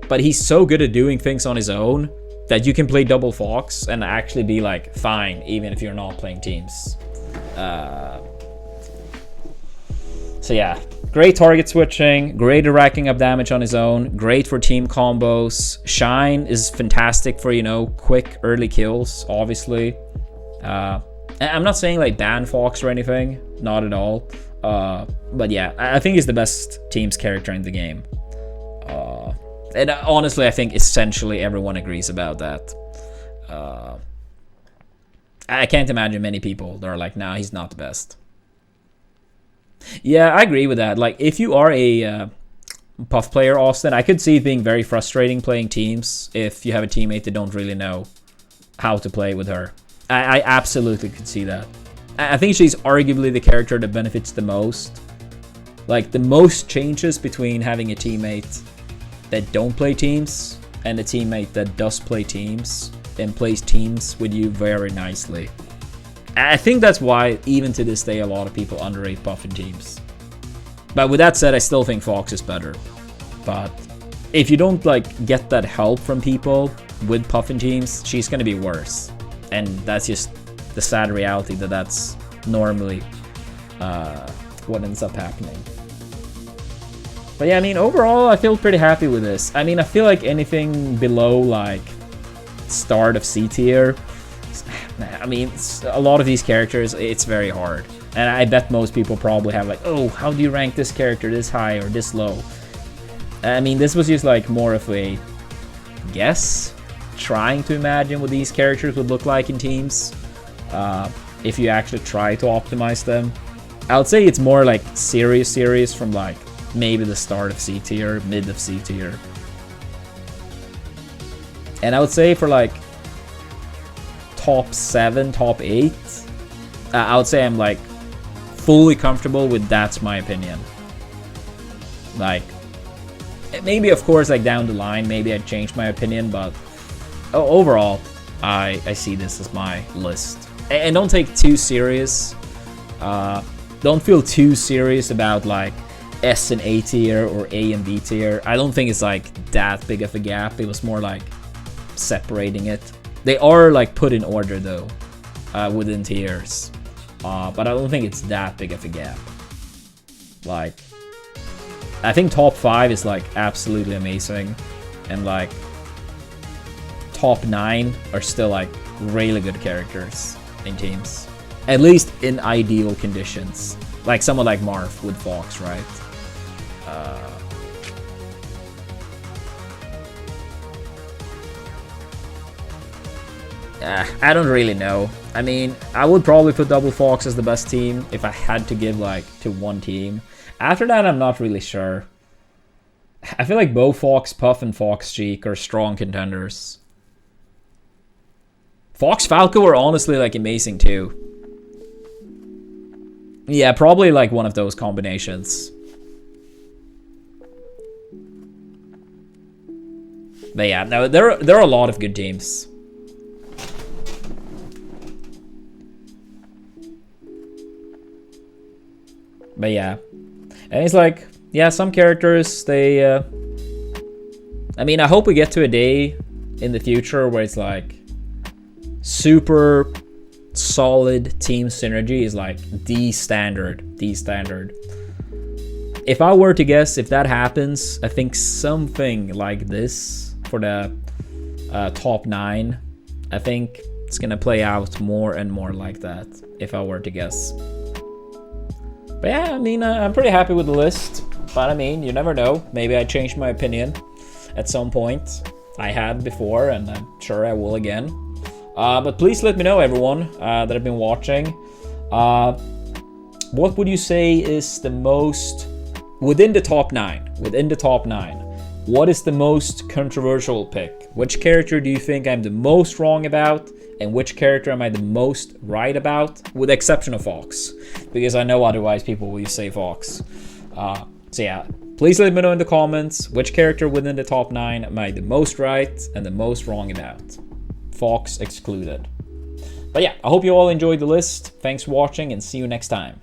but he's so good at doing things on his own that you can play Double Fox and actually be, like, fine, even if you're not playing teams. So yeah, great target switching, great at racking up damage on his own, great for team combos. Shine is fantastic for, you know, quick early kills, obviously. I'm not saying, like, ban Fox or anything, not at all. But yeah, I think he's the best team's character in the game. And honestly, I think essentially everyone agrees about that. I can't imagine many people that are like, nah, he's not the best. Yeah, I agree with that. Like, if you are a Puff player, Austin, I could see it being very frustrating playing teams if you have a teammate that don't really know how to play with her. I absolutely could see that. I think she's arguably the character that benefits the most. Like, the most changes between having a teammate that don't play teams and a teammate that does play teams and plays teams with you very nicely. I think that's why, even to this day, a lot of people underrate Puff in teams. But with that said, I still think Fox is better. But if you don't, like, get that help from people with Puff in teams, she's gonna be worse. And that's just the sad reality that that's normally what ends up happening. But yeah, I mean, overall, I feel pretty happy with this. I mean, I feel like anything below, like, start of C tier, I mean, a lot of these characters, it's very hard. And I bet most people probably have, like, oh, how do you rank this character this high or this low? I mean, this was just, like, more of a guess, trying to imagine what these characters would look like in teams. If you actually try to optimize them. I would say it's more like series from, like, maybe the start of C tier, mid of C tier. And I would say for, like, top 7, top 8, I would say I'm, like, fully comfortable with that's my opinion. Like, maybe, of course, like, down the line, maybe I'd change my opinion, but overall, I see this as my list. And don't take too serious. Don't feel too serious about, like, S and A tier or A and B tier. I don't think it's, like, that big of a gap. It was more like separating it. They are, like, put in order, though, within tiers. But I don't think it's that big of a gap. Like, I think top 5 is, like, absolutely amazing. And, like, top 9 are still, like, really good characters in teams. At least in ideal conditions. Like someone like Marth with Fox, right? I don't really know. I mean, I would probably put Double Fox as the best team if I had to give like to one team. After that, I'm not really sure. I feel like both Fox Puff and Fox Sheik are strong contenders. Fox Falco are honestly like amazing too. Yeah, probably like one of those combinations. But yeah, no, there are a lot of good teams. But yeah, and it's like, yeah, some characters, they, I mean, I hope we get to a day in the future where it's like super solid team synergy is like the standard. If I were to guess, if that happens, I think something like this for the top 9, I think it's gonna play out more and more like that, if I were to guess. But yeah, I mean, I'm pretty happy with the list. But I mean, you never know. Maybe I changed my opinion at some point. I had before, and I'm sure I will again. But please let me know, everyone that have been watching. What would you say is the most, within the top 9, what is the most controversial pick? Which character do you think I'm the most wrong about? And which character am I the most right about? With the exception of Fox. Because I know otherwise people will say Fox. So yeah, please let me know in the comments which character within the top 9 am I the most right and the most wrong about. Fox excluded. But yeah, I hope you all enjoyed the list. Thanks for watching and see you next time.